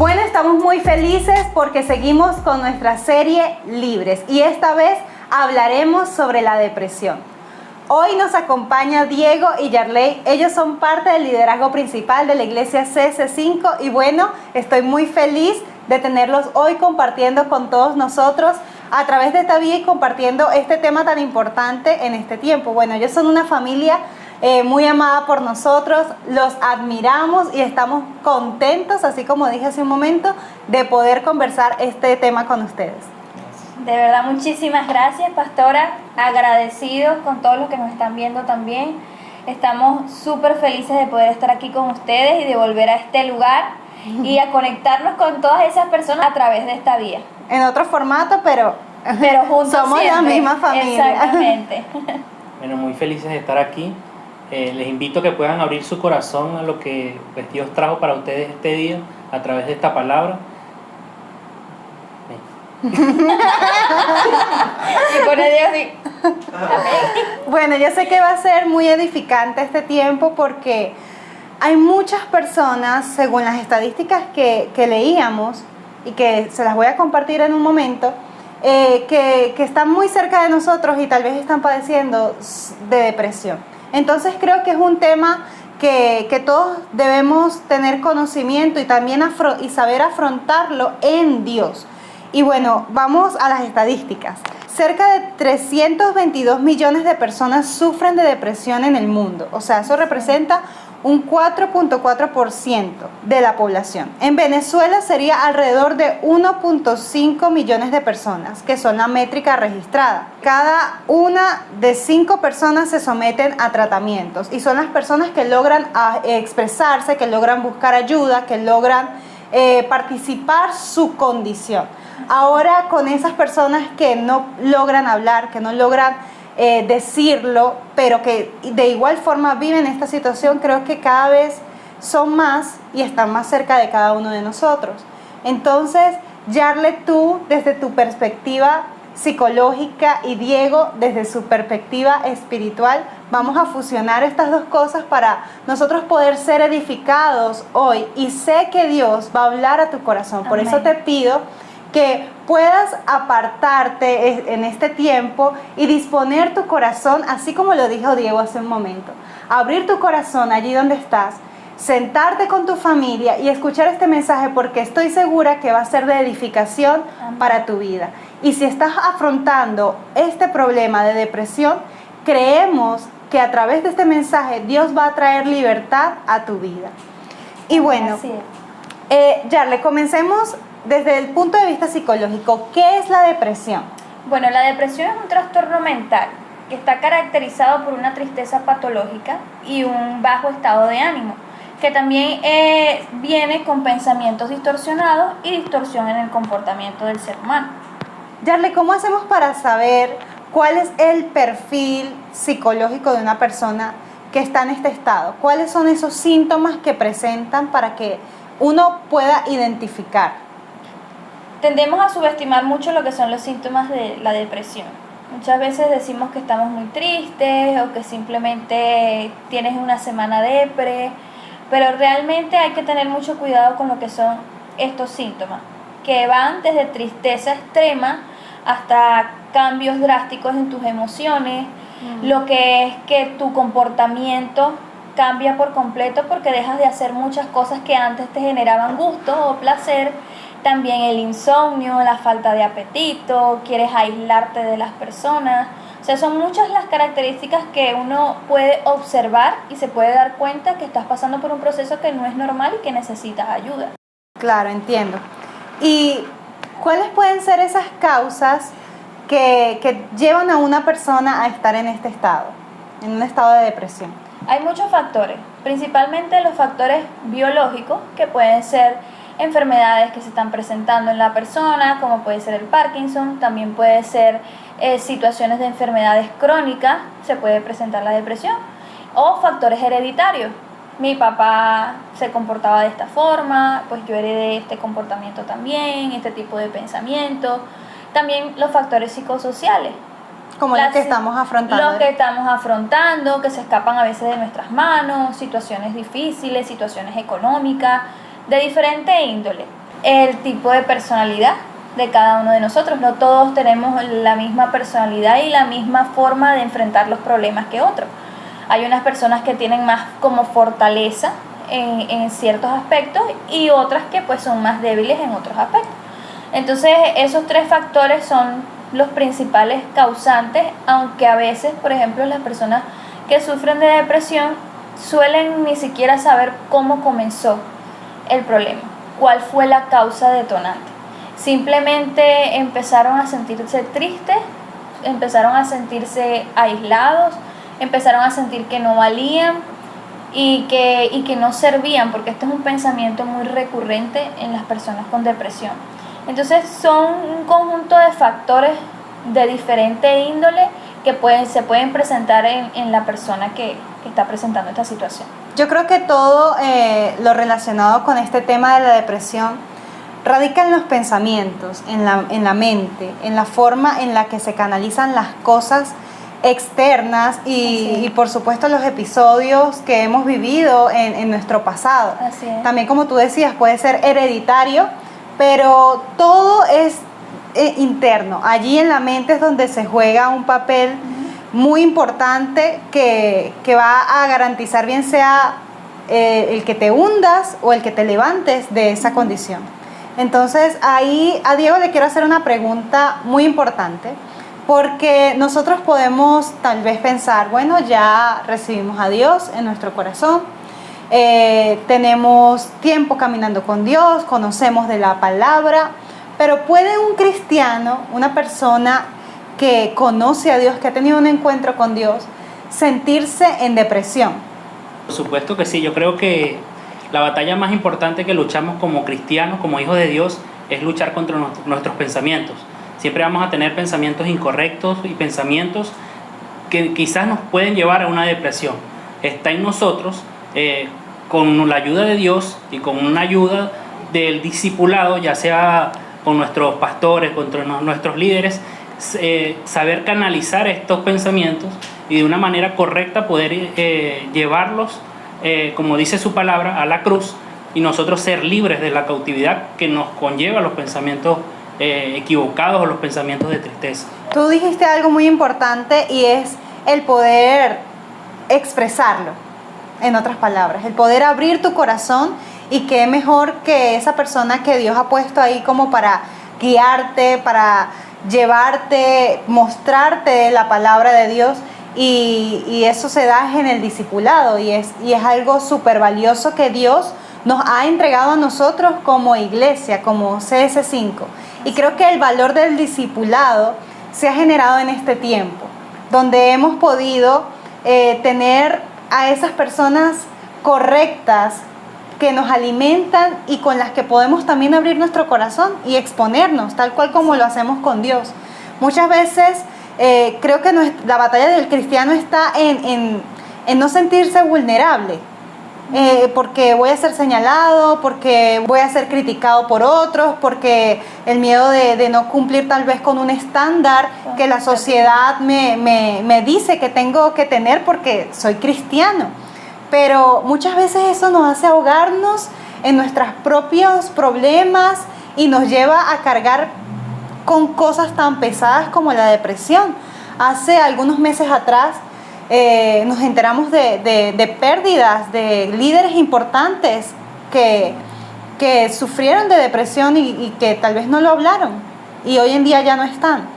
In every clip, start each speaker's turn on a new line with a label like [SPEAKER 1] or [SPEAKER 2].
[SPEAKER 1] Bueno, estamos muy felices porque seguimos con nuestra serie Libres y esta vez hablaremos sobre la depresión. Hoy nos acompaña Diego y Yarley. Ellos son parte del liderazgo principal de la iglesia CS5 y bueno, estoy muy feliz de tenerlos hoy compartiendo con todos nosotros a través de esta vía y compartiendo este tema tan importante en este tiempo. Bueno, ellos son una familia muy amada por nosotros, los admiramos y estamos contentos, así como dije hace un momento, de poder conversar este tema con ustedes.
[SPEAKER 2] De verdad, muchísimas gracias, pastora. Agradecidos con todos los que nos están viendo también. Estamos súper felices de poder estar aquí con ustedes y de volver a este lugar y a conectarnos con todas esas personas a través de esta vía.
[SPEAKER 1] En otro formato, pero
[SPEAKER 2] juntos
[SPEAKER 1] somos
[SPEAKER 2] siempre.
[SPEAKER 1] la misma familia.
[SPEAKER 2] Exactamente.
[SPEAKER 3] Bueno, muy felices de estar aquí. Les invito a que puedan abrir su corazón a lo que pues, Dios trajo para ustedes este día a través de esta palabra.
[SPEAKER 2] Y pone Dios así.
[SPEAKER 1] Bueno, yo sé que va a ser muy edificante este tiempo porque hay muchas personas, según las estadísticas que leíamos y que se las voy a compartir en un momento, que están muy cerca de nosotros y tal vez están padeciendo de depresión. Entonces creo que es un tema que todos debemos tener conocimiento y también y saber afrontarlo en Dios. Y bueno, vamos a las estadísticas. Cerca de 322 millones de personas sufren de depresión en el mundo. O sea, eso representa un 4.4% de la población. En Venezuela sería alrededor de 1.5 millones de personas, que son la métrica registrada. Cada una de 5 personas se someten a tratamientos y son las personas que logran expresarse, que logran buscar ayuda, que logran participar su condición. Ahora, con esas personas que no logran hablar, que no logran decirlo, pero que de igual forma viven esta situación, creo que cada vez son más y están más cerca de cada uno de nosotros. Entonces, Yarle, tú desde tu perspectiva psicológica y Diego desde su perspectiva espiritual, vamos a fusionar estas dos cosas para nosotros poder ser edificados hoy, y sé que Dios va a hablar a tu corazón. Por eso te pido que puedas apartarte en este tiempo y disponer tu corazón, así como lo dijo Diego hace un momento. Abrir tu corazón allí donde estás, sentarte con tu familia y escuchar este mensaje, porque estoy segura que va a ser de edificación para tu vida. Y si estás afrontando este problema de depresión, creemos que a través de este mensaje Dios va a traer libertad a tu vida. Y bueno, Yarle, comencemos desde el punto de vista psicológico. ¿Qué es la depresión?
[SPEAKER 2] Bueno, la depresión es un trastorno mental que está caracterizado por una tristeza patológica y un bajo estado de ánimo, que también viene con pensamientos distorsionados y distorsión en el comportamiento del ser humano.
[SPEAKER 1] Yarle, ¿cómo hacemos para saber cuál es el perfil psicológico de una persona que está en este estado? ¿Cuáles son esos síntomas que presentan para que uno pueda identificar?
[SPEAKER 2] Tendemos a subestimar mucho lo que son los síntomas de la depresión. Muchas veces decimos que estamos muy tristes o que simplemente tienes una semana depre, pero realmente hay que tener mucho cuidado con lo que son estos síntomas, que van desde tristeza extrema hasta cambios drásticos en tus emociones, lo que es que tu comportamiento cambia por completo porque dejas de hacer muchas cosas que antes te generaban gusto o placer. También el insomnio, la falta de apetito, quieres aislarte de las personas. O sea, son muchas las características que uno puede observar y se puede dar cuenta que estás pasando por un proceso que no es normal y que necesitas ayuda.
[SPEAKER 1] Claro, entiendo. ¿Y cuáles pueden ser esas causas que llevan a una persona a estar en este estado, en un estado de depresión?
[SPEAKER 2] Hay muchos factores, principalmente los factores biológicos, que pueden ser enfermedades que se están presentando en la persona, como puede ser el Parkinson, también puede ser situaciones de enfermedades crónicas, se puede presentar la depresión, o factores hereditarios. Mi papá se comportaba de esta forma, pues yo heredé este comportamiento también, este tipo de pensamiento. También los factores psicosociales.
[SPEAKER 1] Como los que estamos afrontando.
[SPEAKER 2] Los que estamos afrontando, que se escapan a veces de nuestras manos, situaciones difíciles, situaciones económicas, de diferente índole. el tipo de personalidad de cada uno de nosotros. No todos tenemos la misma personalidad y la misma forma de enfrentar los problemas que otros. Hay unas personas que tienen más como fortaleza en ciertos aspectos y otras que pues son más débiles en otros aspectos. Entonces esos tres factores son los principales causantes, aunque a veces, por ejemplo, las personas que sufren de depresión suelen ni siquiera saber cómo comenzó el problema, cuál fue la causa detonante. Simplemente empezaron a sentirse tristes, empezaron a sentirse aislados, empezaron a sentir que no valían y que no servían, porque este es un pensamiento muy recurrente en las personas con depresión. Entonces son un conjunto de factores de diferente índole que se pueden presentar en la persona que está presentando esta situación.
[SPEAKER 1] Yo creo que todo lo relacionado con este tema de la depresión radica en los pensamientos, en la mente, en la forma en la que se canalizan las cosas externas y por supuesto los episodios que hemos vivido en nuestro pasado.
[SPEAKER 2] Así es.
[SPEAKER 1] También, como tú decías, puede ser hereditario, pero todo es interno. Allí en la mente es donde se juega un papel muy importante que va a garantizar bien sea el que te hundas o el que te levantes de esa condición. Entonces ahí a Diego le quiero hacer una pregunta muy importante, porque nosotros podemos tal vez pensar, bueno, ya recibimos a Dios en nuestro corazón, tenemos tiempo caminando con Dios, conocemos de la palabra, pero ¿puede un cristiano, una persona que conoce a Dios, que ha tenido un encuentro con Dios, sentirse en depresión?
[SPEAKER 3] Por supuesto que sí. Yo creo que la batalla más importante que luchamos como cristianos, como hijos de Dios, es luchar contra nuestros pensamientos. Siempre vamos a tener pensamientos incorrectos y pensamientos que quizás nos pueden llevar a una depresión. Está en nosotros, con la ayuda de Dios y con una ayuda del discipulado, ya sea con nuestros pastores, con nuestros líderes, saber canalizar estos pensamientos y de una manera correcta poder llevarlos, como dice su palabra, a la cruz, y nosotros ser libres de la cautividad que nos conlleva los pensamientos equivocados o los pensamientos de tristeza.
[SPEAKER 1] Tú dijiste algo muy importante y es el poder expresarlo, en otras palabras, el poder abrir tu corazón, y qué mejor que esa persona que Dios ha puesto ahí como para guiarte, para llevarte, mostrarte la palabra de Dios, y eso se da en el discipulado y es algo súper valioso que Dios nos ha entregado a nosotros como iglesia, como CS5. Y creo que el valor del discipulado se ha generado en este tiempo, donde hemos podido tener a esas personas correctas que nos alimentan y con las que podemos también abrir nuestro corazón y exponernos, tal cual como lo hacemos con Dios. Muchas veces creo que la batalla del cristiano está en no sentirse vulnerable, porque voy a ser señalado, porque voy a ser criticado por otros, porque el miedo de no cumplir tal vez con un estándar que la sociedad me dice que tengo que tener porque soy cristiano. Pero muchas veces eso nos hace ahogarnos en nuestros propios problemas y nos lleva a cargar con cosas tan pesadas como la depresión. Hace algunos meses atrás nos enteramos de pérdidas de líderes importantes que sufrieron de depresión y que tal vez no lo hablaron y hoy en día ya no están.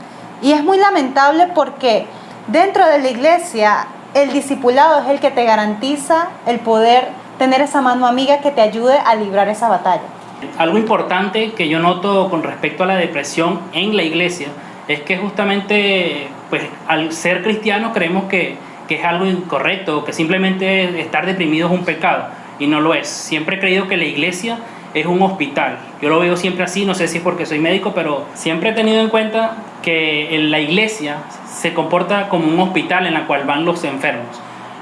[SPEAKER 1] Y es muy lamentable porque dentro de la iglesia el discipulado es el que te garantiza el poder tener esa mano amiga que te ayude a librar esa batalla.
[SPEAKER 3] Algo importante que yo noto con respecto a la depresión en la iglesia es que justamente, pues, al ser cristianos creemos que es algo incorrecto, que simplemente estar deprimido es un pecado, y no lo es. Siempre he creído que la iglesia es un hospital. Yo lo veo siempre así, no sé si es porque soy médico, pero siempre he tenido en cuenta que en la iglesia se comporta como un hospital en la cual van los enfermos.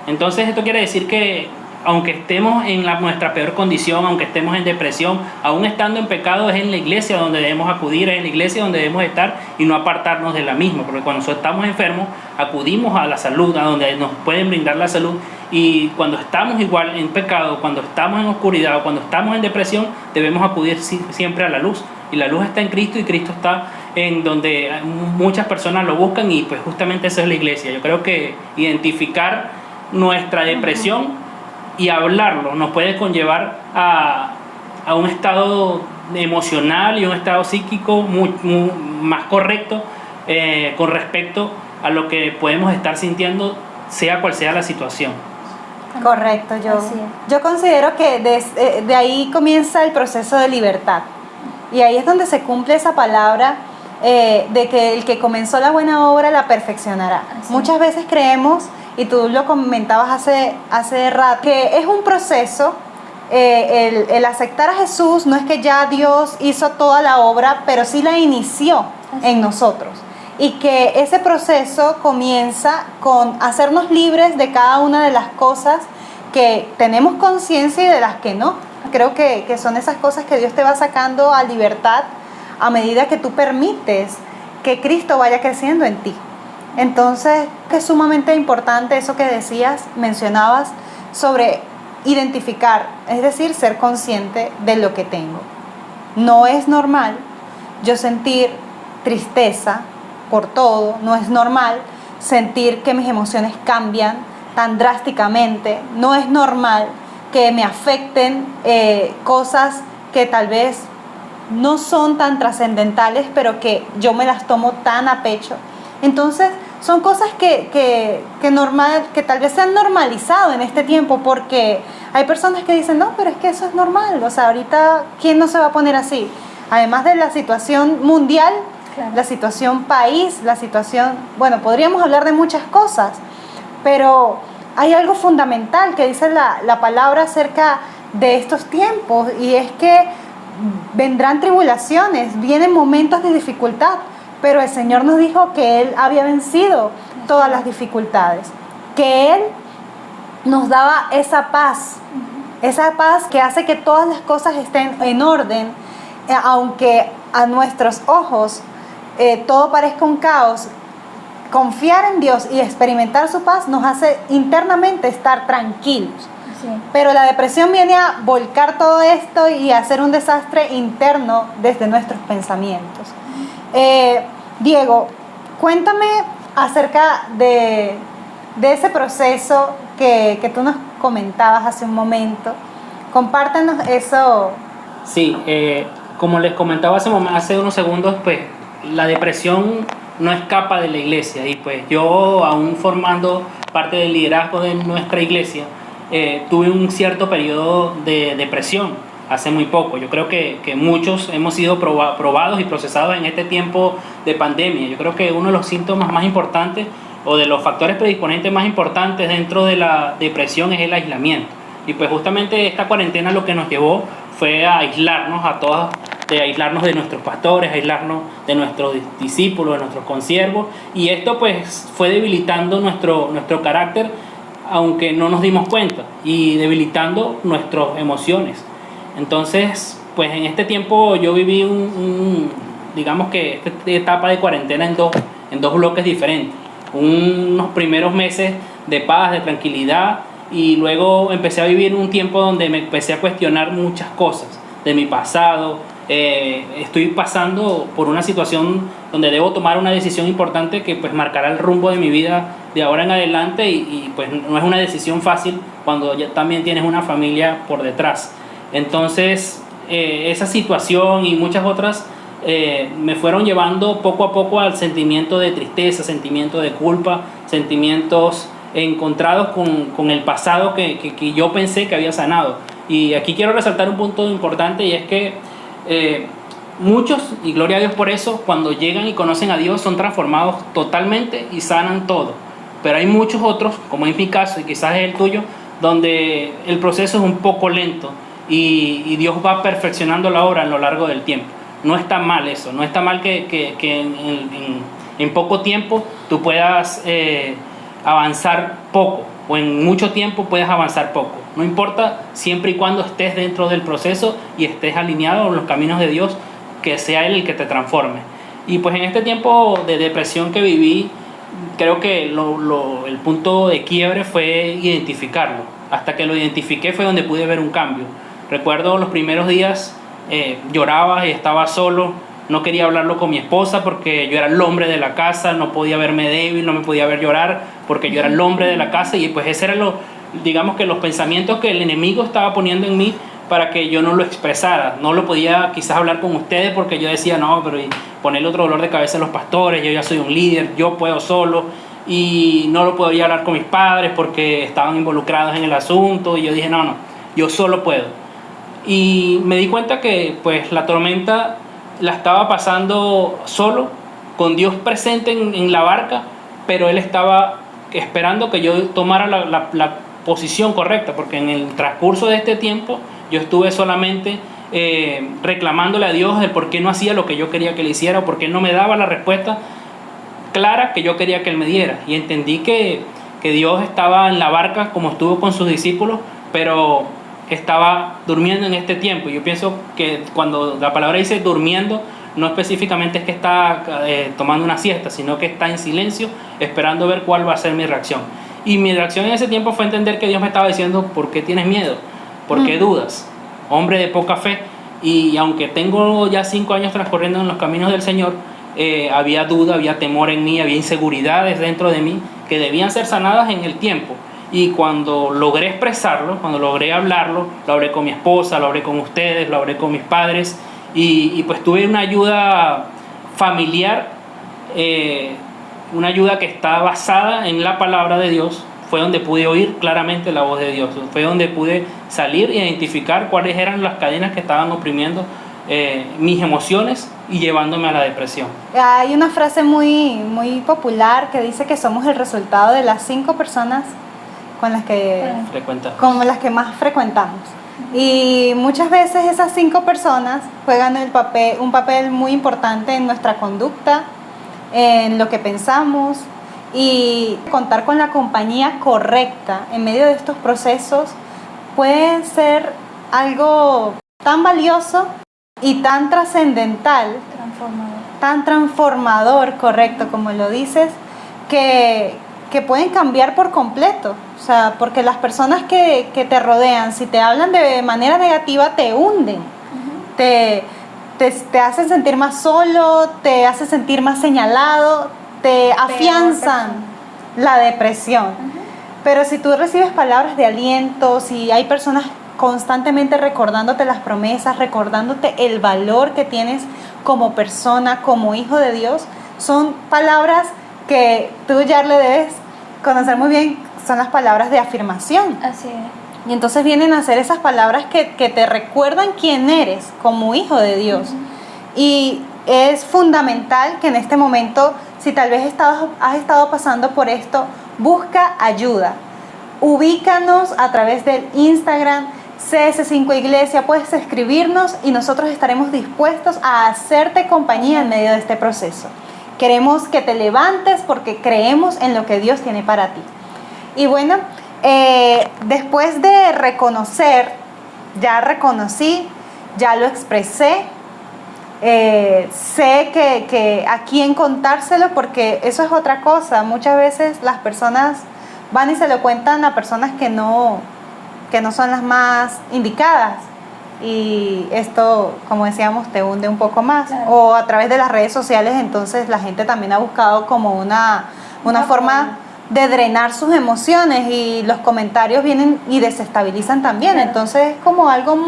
[SPEAKER 3] Entonces esto quiere decir que aunque estemos en nuestra peor condición, aunque estemos en depresión, aún estando en pecado, es en la iglesia donde debemos acudir, es en la iglesia donde debemos estar y no apartarnos de la misma, porque cuando nosotros estamos enfermos, acudimos a la salud, a donde nos pueden brindar la salud, y cuando estamos igual en pecado, cuando estamos en oscuridad o cuando estamos en depresión, debemos acudir siempre a la luz, y la luz está en Cristo y Cristo está en donde muchas personas lo buscan, y pues justamente esa es la iglesia. Yo creo que identificar nuestra depresión y hablarlo nos puede conllevar a un estado emocional y un estado psíquico muy más correcto con respecto a lo que podemos estar sintiendo, sea cual sea la situación.
[SPEAKER 1] Correcto,
[SPEAKER 2] Así es.
[SPEAKER 1] yo considero que de ahí comienza el proceso de libertad, y ahí es donde se cumple esa palabra de que el que comenzó la buena obra la perfeccionará.
[SPEAKER 2] Así
[SPEAKER 1] Muchas veces creemos, y tú lo comentabas hace rato, que es un proceso, el aceptar a Jesús no es que ya Dios hizo toda la obra, pero sí la inició en nosotros, y que ese proceso comienza con hacernos libres de cada una de las cosas que tenemos conciencia y de las que no. Creo que son esas cosas que Dios te va sacando a libertad a medida que tú permites que Cristo vaya creciendo en ti. Entonces, es sumamente importante eso que decías, mencionabas, sobre identificar, es decir, ser consciente de lo que tengo. No es normal yo sentir tristeza por todo, no es normal sentir que mis emociones cambian tan drásticamente, no es normal que me afecten cosas que tal vez no son tan trascendentales, pero que yo me las tomo tan a pecho. Entonces, son cosas que tal vez se han normalizado en este tiempo, porque hay personas que dicen, no, pero es que eso es normal, o sea, ahorita, ¿quién no se va a poner así? Además de la situación mundial, claro, la situación país, la situación, bueno, podríamos hablar de muchas cosas, pero hay algo fundamental que dice la palabra acerca de estos tiempos, y es que vendrán tribulaciones, vienen momentos de dificultad, pero el Señor nos dijo que Él había vencido todas las dificultades, que Él nos daba esa paz que hace que todas las cosas estén en orden, aunque a nuestros ojos todo parezca un caos. Confiar en Dios y experimentar su paz nos hace internamente estar tranquilos. Sí. Pero la depresión viene a volcar todo esto y a hacer un desastre interno desde nuestros pensamientos. Diego, cuéntame acerca de ese proceso que tú nos comentabas hace un momento. Compártenos eso.
[SPEAKER 3] Sí, como les comentaba hace unos segundos, pues la depresión no escapa de la iglesia, y pues yo, aún formando parte del liderazgo de nuestra iglesia, tuve un cierto periodo de depresión hace muy poco. Yo creo que muchos hemos sido probados y procesados en este tiempo de pandemia. Yo creo que uno de los síntomas más importantes o de los factores predisponentes más importantes dentro de la depresión es el aislamiento. Y pues justamente esta cuarentena lo que nos llevó fue a aislarnos a todos, aislarnos de nuestros pastores, aislarnos de nuestros discípulos, de nuestros consiervos, y esto pues fue debilitando nuestro carácter, aunque no nos dimos cuenta, y debilitando nuestras emociones. Entonces, pues en este tiempo yo viví digamos que esta etapa de cuarentena en dos bloques diferentes. Unos primeros meses de paz, de tranquilidad, y luego empecé a vivir un tiempo donde me empecé a cuestionar muchas cosas de mi pasado. Estoy pasando por una situación donde debo tomar una decisión importante que pues marcará el rumbo de mi vida de ahora en adelante, y pues no es una decisión fácil cuando ya también tienes una familia por detrás. Entonces esa situación y muchas otras me fueron llevando poco a poco al sentimiento de tristeza, sentimiento de culpa, sentimientos encontrados con el pasado que yo pensé que había sanado. Y aquí quiero resaltar un punto importante, y es que muchos, y gloria a Dios por eso, cuando llegan y conocen a Dios son transformados totalmente y sanan todo. Pero hay muchos otros, como en mi caso y quizás es el tuyo, donde el proceso es un poco lento, y Dios va perfeccionando la obra a lo largo del tiempo. No está mal eso, no está mal que en poco tiempo tú puedas avanzar poco, o en mucho tiempo puedes avanzar poco. No importa, siempre y cuando estés dentro del proceso y estés alineado en los caminos de Dios, que sea Él el que te transforme. Y pues en este tiempo de depresión que viví, creo que el punto de quiebre fue identificarlo. Hasta que lo identifiqué fue donde pude ver un cambio. Recuerdo los primeros días, lloraba y estaba solo. No quería hablarlo con mi esposa porque yo era el hombre de la casa, no podía verme débil, no me podía ver llorar porque yo era el hombre de la casa, y pues ese era digamos que los pensamientos que el enemigo estaba poniendo en mí para que yo no lo expresara. No lo podía quizás hablar con ustedes porque yo decía, no, pero ponerle otro dolor de cabeza a los pastores, yo ya soy un líder, yo puedo solo, y no lo podía hablar con mis padres porque estaban involucrados en el asunto, y yo dije, no, yo solo puedo. Y me di cuenta que pues la tormenta la estaba pasando solo, con Dios presente en la barca, pero Él estaba esperando que yo tomara la posición correcta, porque en el transcurso de este tiempo yo estuve solamente reclamándole a Dios el por qué no hacía lo que yo quería que le hiciera, o por qué no me daba la respuesta clara que yo quería que Él me diera. Y entendí que Dios estaba en la barca como estuvo con sus discípulos, pero estaba durmiendo en este tiempo. Yo pienso que cuando la palabra dice durmiendo, no específicamente es que está tomando una siesta, sino que está en silencio, esperando ver cuál va a ser mi reacción. Y mi reacción en ese tiempo fue entender que Dios me estaba diciendo, ¿por qué tienes miedo? ¿Por qué dudas? Hombre de poca fe. Y aunque tengo ya 5 años transcurriendo en los caminos del Señor, había duda, había temor en mí, había inseguridades dentro de mí que debían ser sanadas en el tiempo. Y cuando logré expresarlo, cuando logré hablarlo, lo hablé con mi esposa, lo hablé con ustedes, lo hablé con mis padres, y pues tuve una ayuda familiar, una ayuda que está basada en la palabra de Dios. Fue donde pude oír claramente la voz de Dios, fue donde pude salir e identificar cuáles eran las cadenas que estaban oprimiendo mis emociones y llevándome a la depresión.
[SPEAKER 1] Hay una frase muy popular que dice que somos el resultado de las 5 personas con las que más frecuentamos. Y muchas veces esas 5 personas juegan un papel muy importante en nuestra conducta, en lo que pensamos, y contar con la compañía correcta en medio de estos procesos puede ser algo tan valioso y tan trascendental, tan transformador, correcto, como lo dices, que pueden cambiar por completo. O sea, porque las personas que te rodean, si te hablan de manera negativa, te hunden, te hacen sentir más solo, te hacen sentir más señalado, te afianzan la depresión. Pero si tú recibes palabras de aliento, si hay personas constantemente recordándote las promesas, recordándote el valor que tienes como persona, como hijo de Dios, son palabras que tú ya le debes conocer muy bien, son las palabras de afirmación.
[SPEAKER 2] Así es.
[SPEAKER 1] Y entonces vienen a ser esas palabras que te recuerdan quién eres como hijo de Dios. Y es fundamental que en este momento, si tal vez has estado pasando por esto, busca ayuda. Ubícanos a través del Instagram CS5 Iglesia, puedes escribirnos y nosotros estaremos dispuestos a hacerte compañía en medio de este proceso. Queremos que te levantes porque creemos en lo que Dios tiene para ti. Y bueno, después de reconocer, ya reconocí, ya lo expresé, sé que a quién contárselo, porque eso es otra cosa. Muchas veces las personas van y se lo cuentan a personas que no son las más indicadas, y esto, como decíamos, te hunde un poco más. Claro. O a través de las redes sociales, entonces la gente también ha buscado como una forma de drenar sus emociones, y los comentarios vienen y desestabilizan también. Claro. Entonces es como algo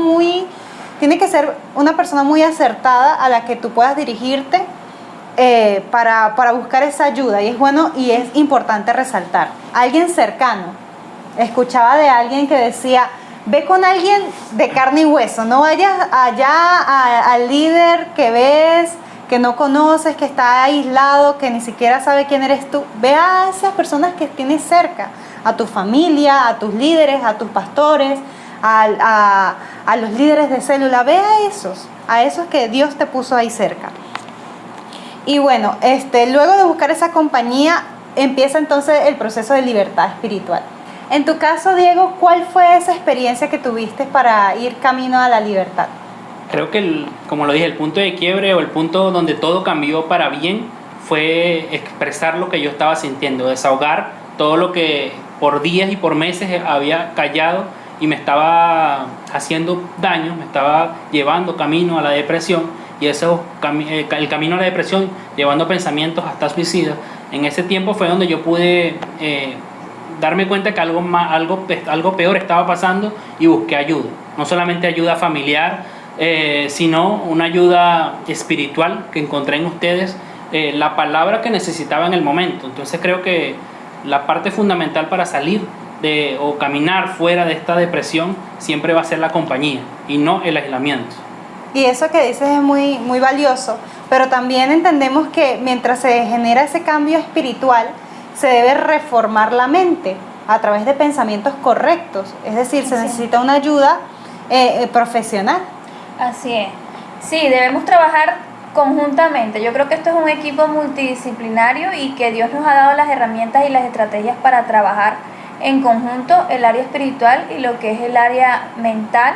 [SPEAKER 1] tiene que ser una persona muy acertada a la que tú puedas dirigirte para buscar esa ayuda. Y es bueno y es importante resaltar, alguien cercano. Escuchaba de alguien que decía, ve con alguien de carne y hueso, no vayas allá al líder que ves, que no conoces, que está aislado, que ni siquiera sabe quién eres tú. Ve a esas personas que tienes cerca, a tu familia, a tus líderes, a tus pastores, a los líderes de célula. Ve a esos que Dios te puso ahí cerca. Y bueno, luego de buscar esa compañía, empieza entonces el proceso de libertad espiritual. En tu caso, Diego, ¿cuál fue esa experiencia que tuviste para ir camino a la libertad?
[SPEAKER 3] Creo que, como lo dije, el punto de quiebre o el punto donde todo cambió para bien fue expresar lo que yo estaba sintiendo, desahogar todo lo que por días y por meses había callado y me estaba haciendo daño, me estaba llevando camino a la depresión, y el camino a la depresión llevando pensamientos hasta suicidas. En ese tiempo fue donde yo pude darme cuenta que algo peor estaba pasando, y busqué ayuda, no solamente ayuda familiar, sino una ayuda espiritual que encontré en ustedes, la palabra que necesitaba en el momento. Entonces creo que la parte fundamental para salir o caminar fuera de esta depresión siempre va a ser la compañía y no el aislamiento.
[SPEAKER 1] Y eso que dices es muy, muy valioso, pero también entendemos que mientras se genera ese cambio espiritual, se debe reformar la mente a través de pensamientos correctos, es decir, se necesita una ayuda profesional.
[SPEAKER 2] Así es. Sí, debemos trabajar conjuntamente. Yo creo que esto es un equipo multidisciplinario y que Dios nos ha dado las herramientas y las estrategias para trabajar en conjunto el área espiritual y lo que es el área mental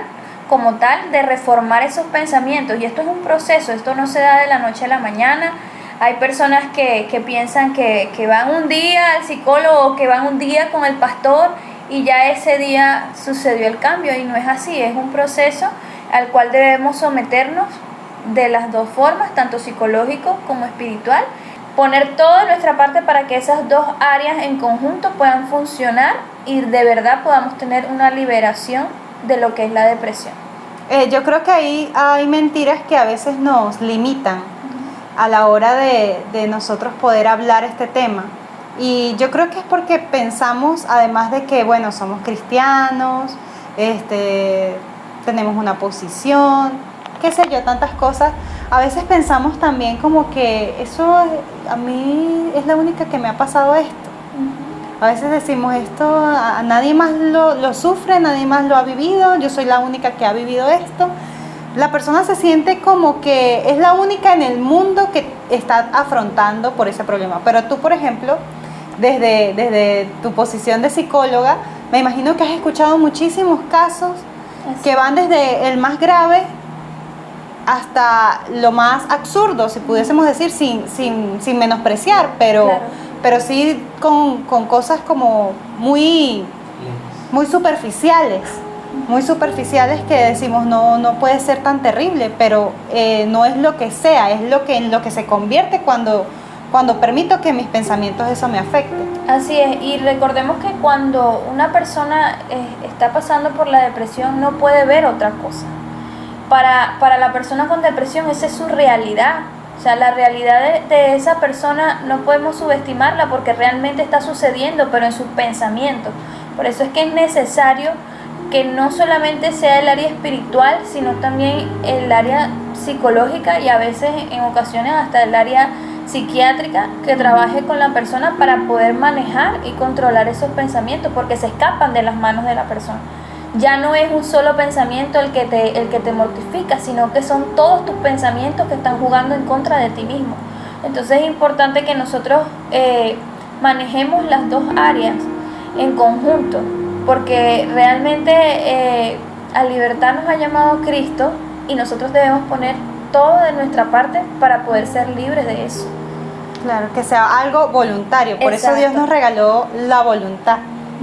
[SPEAKER 2] como tal, de reformar esos pensamientos. Y esto es un proceso, esto no se da de la noche a la mañana. Hay personas que piensan que van un día al psicólogo o que van un día con el pastor y ya ese día sucedió el cambio, y no es así, es un proceso al cual debemos someternos de las dos formas, tanto psicológico como espiritual, poner toda nuestra parte para que esas dos áreas en conjunto puedan funcionar y de verdad podamos tener una liberación de lo que es la depresión.
[SPEAKER 1] Yo creo que ahí hay mentiras que a veces nos limitan a la hora de nosotros poder hablar este tema. Y yo creo que es porque pensamos, además de que, bueno, somos cristianos, tenemos una posición, qué sé yo, tantas cosas. A veces pensamos también como que eso a mí es la única que me ha pasado esto. A veces decimos esto, a nadie más lo sufre, nadie más lo ha vivido, yo soy la única que ha vivido esto. La persona se siente como que es la única en el mundo que está afrontando por ese problema. Pero tú, por ejemplo, desde tu posición de psicóloga, me imagino que has escuchado muchísimos casos que van desde el más grave hasta lo más absurdo, si pudiésemos decir, sin menospreciar, pero,
[SPEAKER 2] claro,
[SPEAKER 1] pero sí con cosas como muy superficiales, que decimos no puede ser tan terrible, pero no es lo que sea, es en lo que se convierte cuando permito que mis pensamientos eso me afecte.
[SPEAKER 2] Así es, y recordemos que cuando una persona está pasando por la depresión no puede ver otra cosa. Para la persona con depresión esa es su realidad, o sea, la realidad de esa persona no podemos subestimarla porque realmente está sucediendo, pero en sus pensamientos. Por eso es que es necesario que no solamente sea el área espiritual, sino también el área psicológica y a veces en ocasiones hasta el área psiquiátrica, que trabaje con la persona para poder manejar y controlar esos pensamientos, porque se escapan de las manos de la persona. Ya no es un solo pensamiento el que te mortifica, sino que son todos tus pensamientos que están jugando en contra de ti mismo. Entonces es importante que nosotros manejemos las dos áreas en conjunto, porque realmente a libertad nos ha llamado Cristo y nosotros debemos poner todo de nuestra parte para poder ser libres de eso.
[SPEAKER 1] Claro, que sea algo voluntario. Por
[SPEAKER 2] Exacto.
[SPEAKER 1] eso Dios nos regaló la voluntad,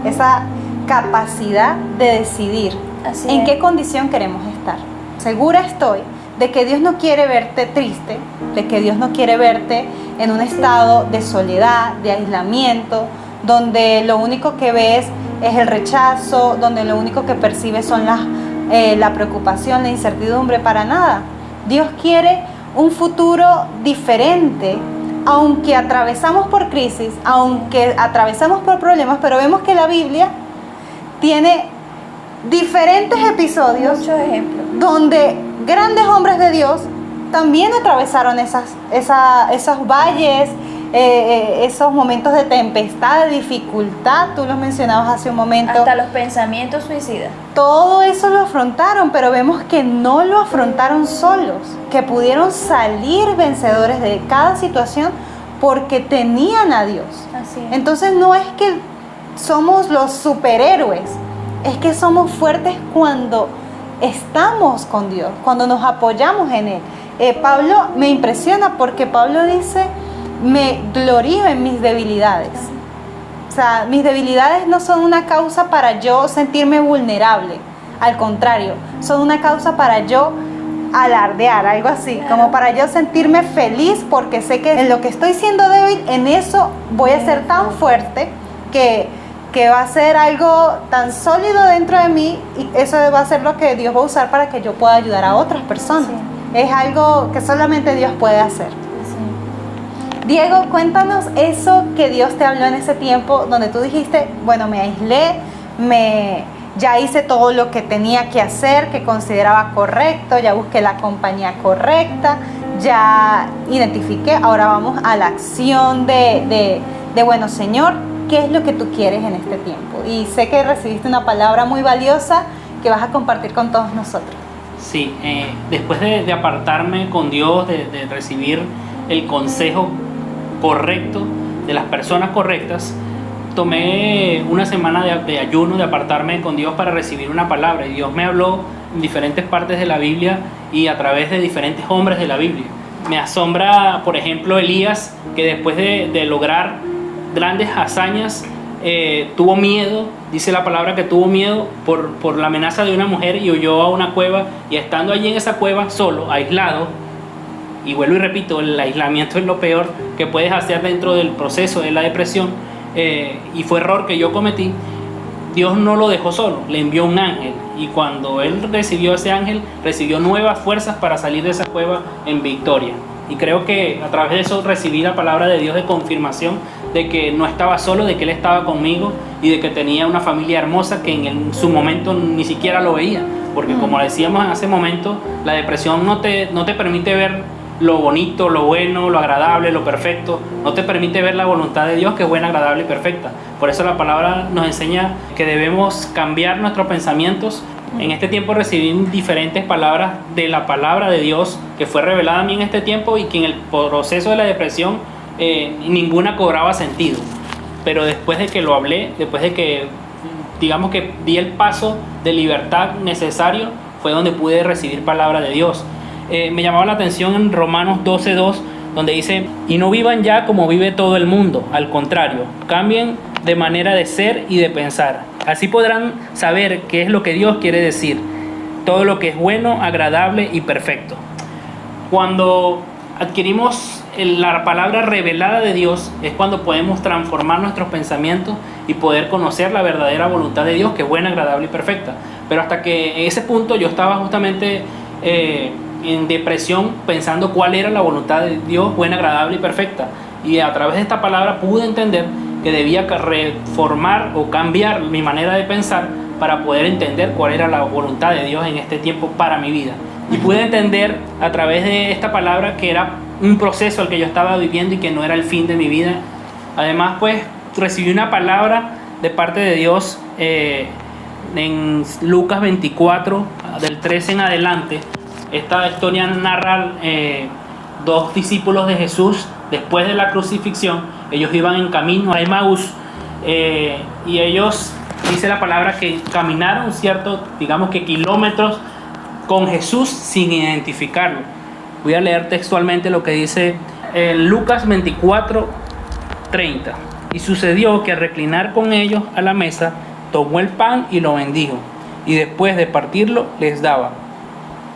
[SPEAKER 1] esa capacidad de decidir
[SPEAKER 2] Así
[SPEAKER 1] en
[SPEAKER 2] es.
[SPEAKER 1] qué condición queremos estar. Segura estoy de que Dios no quiere verte triste, de que Dios no quiere verte en un estado de soledad, de aislamiento, donde lo único que ves es el rechazo, donde lo único que percibes son la preocupación, la incertidumbre. Para nada. Dios quiere un futuro diferente, aunque atravesamos por crisis, aunque atravesamos por problemas, pero vemos que la Biblia tiene diferentes episodios,
[SPEAKER 2] Muchos ejemplos.
[SPEAKER 1] donde grandes hombres de Dios también atravesaron esos valles, esos momentos de tempestad, de dificultad. Tú los mencionabas hace un momento.
[SPEAKER 2] Hasta los pensamientos suicidas.
[SPEAKER 1] Todo eso lo afrontaron, pero vemos que no lo afrontaron solos, que pudieron salir vencedores de cada situación porque tenían a Dios.
[SPEAKER 2] Así es.
[SPEAKER 1] Entonces no es que somos los superhéroes. Es que somos fuertes cuando estamos con Dios, cuando nos apoyamos en Él. Pablo me impresiona porque Pablo dice, me glorío en mis debilidades. O sea, mis debilidades no son una causa para yo sentirme vulnerable. Al contrario, son una causa para yo alardear, algo así, como para yo sentirme feliz porque sé que en lo que estoy siendo débil, en eso voy a ser tan fuerte que va a ser algo tan sólido dentro de mí y eso va a ser lo que Dios va a usar para que yo pueda ayudar a otras personas. Sí. Es algo que solamente Dios puede hacer. Sí. Diego, cuéntanos eso que Dios te habló en ese tiempo donde tú dijiste, bueno, me aislé, ya hice todo lo que tenía que hacer, que consideraba correcto, ya busqué la compañía correcta, ya identifiqué, ahora vamos a la acción de bueno, Señor, ¿qué es lo que tú quieres en este tiempo? Y sé que recibiste una palabra muy valiosa que vas a compartir con todos nosotros.
[SPEAKER 3] Sí, después de apartarme con Dios, de recibir el consejo correcto de las personas correctas, tomé una semana de ayuno, de apartarme con Dios para recibir una palabra. Y Dios me habló en diferentes partes de la Biblia y a través de diferentes hombres de la Biblia. Me asombra, por ejemplo, Elías, que después de lograr grandes hazañas, tuvo miedo, dice la palabra que tuvo miedo por la amenaza de una mujer y huyó a una cueva, y estando allí en esa cueva solo, aislado, y vuelvo y repito, el aislamiento es lo peor que puedes hacer dentro del proceso de la depresión, y fue error que yo cometí. Dios no lo dejó solo, le envió un ángel, y cuando él recibió ese ángel, recibió nuevas fuerzas para salir de esa cueva en victoria. Y creo que a través de eso recibí la palabra de Dios de confirmación de que no estaba solo, de que Él estaba conmigo y de que tenía una familia hermosa que en su momento ni siquiera lo veía. Porque como decíamos en ese momento, la depresión no te permite ver lo bonito, lo bueno, lo agradable, lo perfecto. No te permite ver la voluntad de Dios, que es buena, agradable y perfecta. Por eso la palabra nos enseña que debemos cambiar nuestros pensamientos. En este tiempo recibí diferentes palabras de la palabra de Dios que fue revelada a mí en este tiempo, y que en el proceso de la depresión ninguna cobraba sentido. Pero después de que lo hablé, después de que digamos que di el paso de libertad necesario, fue donde pude recibir palabra de Dios. Me llamaba la atención en Romanos 12:2, donde dice: y no vivan ya como vive todo el mundo, al contrario, cambien de manera de ser y de pensar. Así podrán saber qué es lo que Dios quiere decir, todo lo que es bueno, agradable y perfecto. Cuando adquirimos la palabra revelada de Dios, es cuando podemos transformar nuestros pensamientos y poder conocer la verdadera voluntad de Dios, que es buena, agradable y perfecta. Pero hasta que en ese punto yo estaba justamente en depresión, pensando cuál era la voluntad de Dios, buena, agradable y perfecta. Y a través de esta palabra pude entender que debía reformar o cambiar mi manera de pensar para poder entender cuál era la voluntad de Dios en este tiempo para mi vida. Y pude entender a través de esta palabra que era un proceso al que yo estaba viviendo y que no era el fin de mi vida. Además, pues, recibí una palabra de parte de Dios en Lucas 24, del 13 en adelante. Esta historia narra dos discípulos de Jesús después de la crucifixión. Ellos iban en camino a Emaús, y ellos, dice la palabra, que caminaron digamos que kilómetros con Jesús sin identificarlo. Voy a leer textualmente lo que dice Lucas 24:30. Y sucedió que al reclinar con ellos a la mesa, tomó el pan y lo bendijo, y después de partirlo les daba.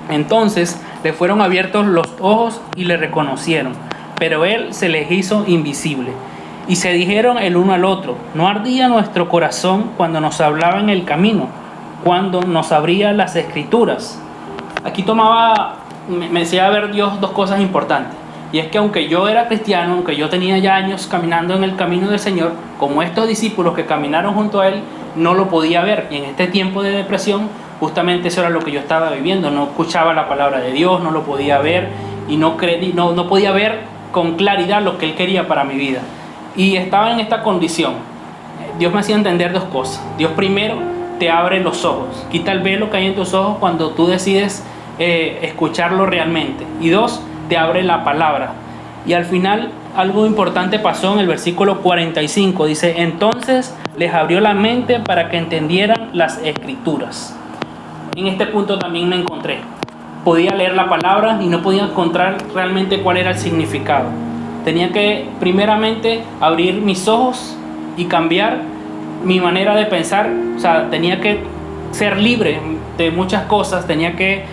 [SPEAKER 3] Entonces le fueron abiertos los ojos y le reconocieron, pero él se les hizo invisible. Y se dijeron el uno al otro: ¿no ardía nuestro corazón cuando nos hablaba en el camino, cuando nos abría las escrituras? Aquí me decía ver Dios dos cosas importantes. Y es que aunque yo era cristiano, aunque yo tenía ya años caminando en el camino del Señor, como estos discípulos que caminaron junto a Él, no lo podía ver. Y en este tiempo de depresión, justamente eso era lo que yo estaba viviendo. No escuchaba la palabra de Dios, no lo podía ver, y no podía ver con claridad lo que Él quería para mi vida. Y estaba en esta condición. Dios me hacía entender dos cosas. Dios primero te abre los ojos, quita el velo que hay en tus ojos cuando tú decides escucharlo realmente. Y dos, te abre la palabra. Y al final, algo importante pasó en el versículo 45. Dice, entonces les abrió la mente para que entendieran las escrituras. En este punto también me encontré. Podía leer la palabra y no podía encontrar realmente cuál era el significado. Tenía que primeramente abrir mis ojos y cambiar mi manera de pensar. O sea, tenía que ser libre de muchas cosas, tenía que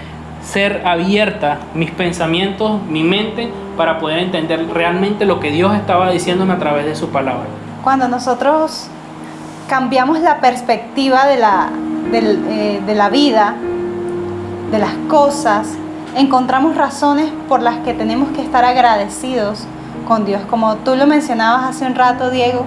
[SPEAKER 3] ser abierta mis pensamientos, mi mente, para poder entender realmente lo que Dios estaba diciéndome a través de su palabra.
[SPEAKER 1] Cuando nosotros cambiamos la perspectiva de la vida, de las cosas, encontramos razones por las que tenemos que estar agradecidos con Dios. Como tú lo mencionabas hace un rato, Diego,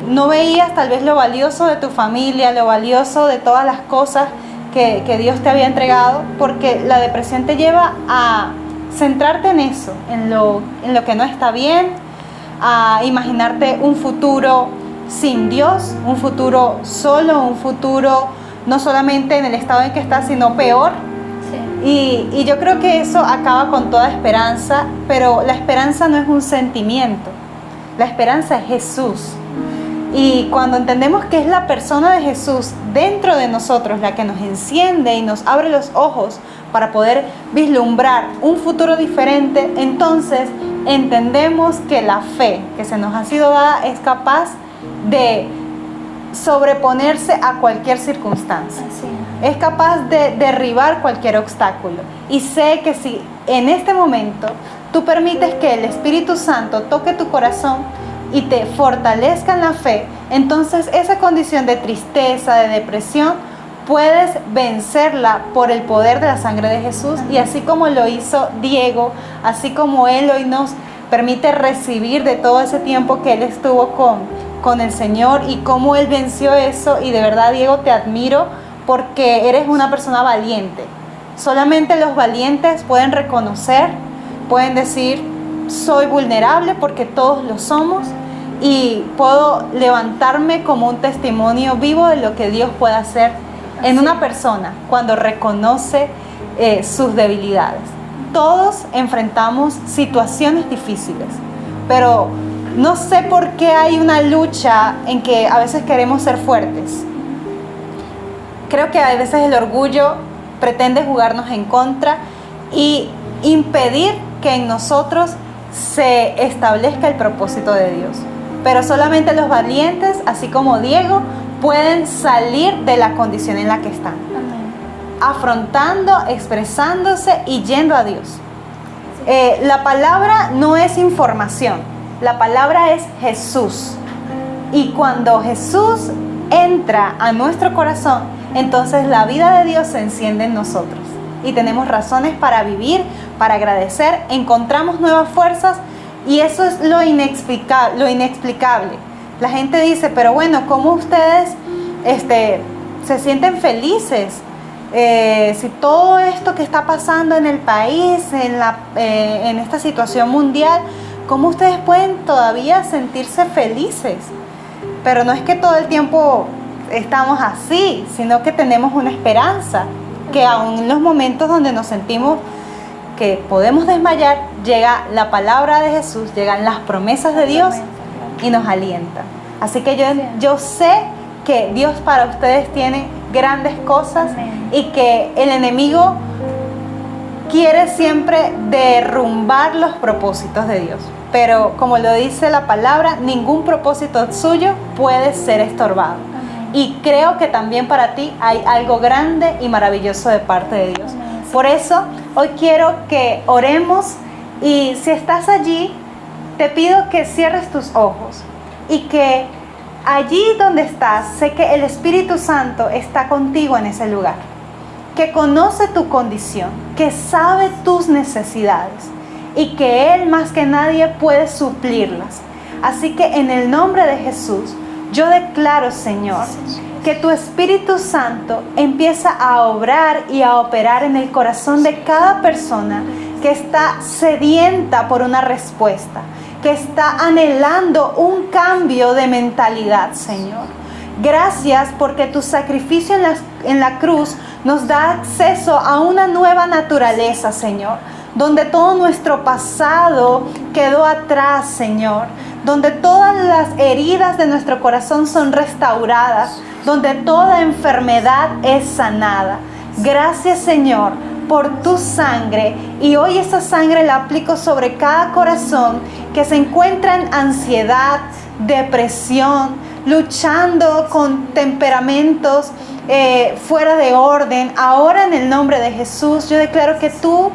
[SPEAKER 1] no veías tal vez lo valioso de tu familia, lo valioso de todas las cosas que Dios te había entregado, porque la depresión te lleva a centrarte en eso, en lo que no está bien, a imaginarte un futuro sin Dios, un futuro solo, un futuro no solamente en el estado en que estás, sino peor.
[SPEAKER 2] Sí.
[SPEAKER 1] Y yo creo que eso acaba con toda esperanza, pero la esperanza no es un sentimiento, la esperanza es Jesús. Y cuando entendemos que es la persona de Jesús dentro de nosotros la que nos enciende y nos abre los ojos para poder vislumbrar un futuro diferente, entonces entendemos que la fe que se nos ha sido dada es capaz de sobreponerse a cualquier circunstancia.
[SPEAKER 2] Así
[SPEAKER 1] Es capaz de derribar cualquier obstáculo. Y sé que si en este momento tú permites que el Espíritu Santo toque tu corazón y te fortalezca en la fe, entonces esa condición de tristeza, de depresión, puedes vencerla por el poder de la sangre de Jesús. Y así como lo hizo Diego, así como él hoy nos permite recibir de todo ese tiempo que él estuvo con el Señor y cómo él venció eso. Y de verdad, Diego, te admiro porque eres una persona valiente. Solamente los valientes pueden reconocer, pueden decir, soy vulnerable, porque todos lo somos, y puedo levantarme como un testimonio vivo de lo que Dios puede hacer en una persona cuando reconoce sus debilidades. Todos enfrentamos situaciones difíciles, pero no sé por qué hay una lucha en que a veces queremos ser fuertes. Creo que a veces el orgullo pretende jugarnos en contra y impedir que en nosotros se establezca el propósito de Dios. Pero solamente los valientes, así como Diego, pueden salir de la condición en la que están.
[SPEAKER 2] Amén.
[SPEAKER 1] Afrontando, expresándose y yendo a Dios. La palabra no es información, la palabra es Jesús. Y cuando Jesús entra a nuestro corazón, entonces la vida de Dios se enciende en nosotros. Y tenemos razones para vivir, para agradecer, encontramos nuevas fuerzas, y eso es lo inexplicable. La gente dice, pero bueno, ¿cómo ustedes se sienten felices? Si todo esto que está pasando en el país, en esta situación mundial, ¿cómo ustedes pueden todavía sentirse felices? Pero no es que todo el tiempo estamos así, sino que tenemos una esperanza, que aun en los momentos donde nos sentimos que podemos desmayar, llega la palabra de Jesús, llegan las promesas de Dios y nos alienta. Así que yo sé que Dios para ustedes tiene grandes cosas.
[SPEAKER 2] Amén.
[SPEAKER 1] Y que el enemigo quiere siempre derrumbar los propósitos de Dios. Pero como lo dice la palabra, ningún propósito suyo puede ser estorbado.
[SPEAKER 2] Amén.
[SPEAKER 1] Y creo que también para ti hay algo grande y maravilloso de parte de Dios.
[SPEAKER 2] Amén.
[SPEAKER 1] Por eso, hoy quiero que oremos, y si estás allí, te pido que cierres tus ojos y que allí donde estás, sé que el Espíritu Santo está contigo en ese lugar, que conoce tu condición, que sabe tus necesidades y que Él más que nadie puede suplirlas. Así que en el nombre de Jesús, yo declaro, Señor, que tu Espíritu Santo empieza a obrar y a operar en el corazón de cada persona que está sedienta por una respuesta, que está anhelando un cambio de mentalidad, Señor. Gracias porque tu sacrificio en la cruz nos da acceso a una nueva naturaleza, Señor, donde todo nuestro pasado quedó atrás, Señor, donde todas las heridas de nuestro corazón son restauradas, donde toda enfermedad es sanada. Gracias, Señor, por tu sangre, y hoy esa sangre la aplico sobre cada corazón que se encuentra en ansiedad, depresión, luchando con temperamentos fuera de orden. Ahora, en el nombre de Jesús, yo declaro que tú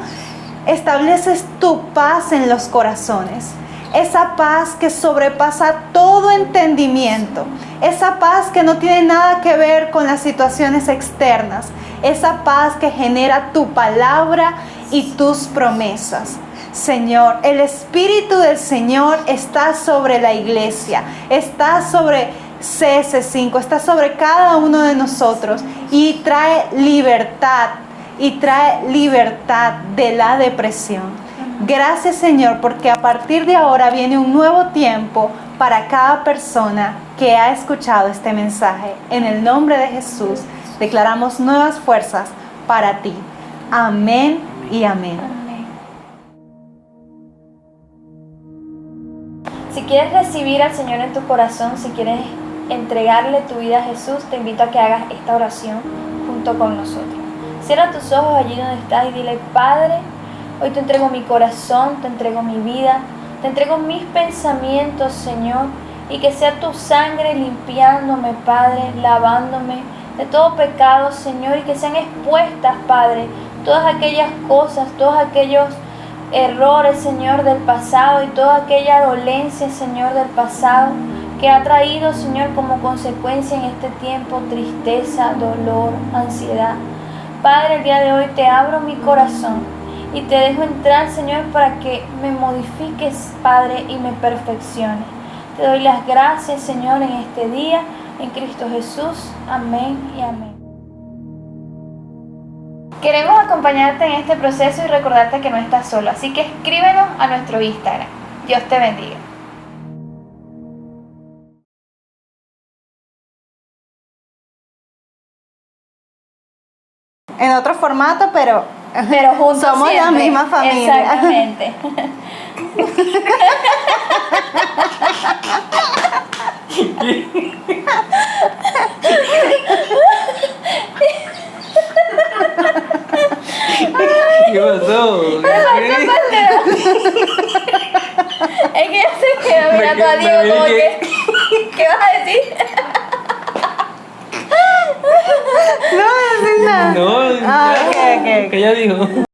[SPEAKER 1] estableces tu paz en los corazones. Esa paz que sobrepasa todo entendimiento. Esa paz que no tiene nada que ver con las situaciones externas. Esa paz que genera tu palabra y tus promesas. Señor, el Espíritu del Señor está sobre la iglesia, está sobre CS5, está sobre cada uno de nosotros y trae libertad de la depresión. Gracias, Señor, porque a partir de ahora viene un nuevo tiempo para cada persona que ha escuchado este mensaje. En el nombre de Jesús declaramos nuevas fuerzas para ti. Amén y amén.
[SPEAKER 2] Si quieres recibir al Señor en tu corazón, si quieres entregarle tu vida a Jesús, te invito a que hagas esta oración junto con nosotros. Cierra tus ojos allí donde estás y dile: Padre, hoy te entrego mi corazón, te entrego mi vida, te entrego mis pensamientos, Señor, y que sea tu sangre limpiándome, Padre, lavándome de todo pecado, Señor, y que sean expuestas, Padre, todas aquellas cosas, todos aquellos errores, Señor, del pasado y toda aquella dolencia, Señor, del pasado que ha traído, Señor, como consecuencia en este tiempo tristeza, dolor, ansiedad. Padre, el día de hoy te abro mi corazón y te dejo entrar, Señor, para que me modifiques, Padre, y me perfecciones. Te doy las gracias, Señor, en este día, en Cristo Jesús. Amén y amén. Queremos acompañarte en este proceso y recordarte que no estás solo, así que escríbenos a nuestro Instagram. Dios te bendiga.
[SPEAKER 1] En otro formato, pero
[SPEAKER 2] juntos
[SPEAKER 1] somos
[SPEAKER 2] siempre.
[SPEAKER 1] la misma familia.
[SPEAKER 2] Exactamente.
[SPEAKER 3] ¿Qué pasó?
[SPEAKER 2] Es que ya se quedó mirando a Diego como que... ¿Qué vas a decir?
[SPEAKER 1] No voy a decir nada.
[SPEAKER 3] No,
[SPEAKER 1] Ah, ok.
[SPEAKER 3] que ella dijo.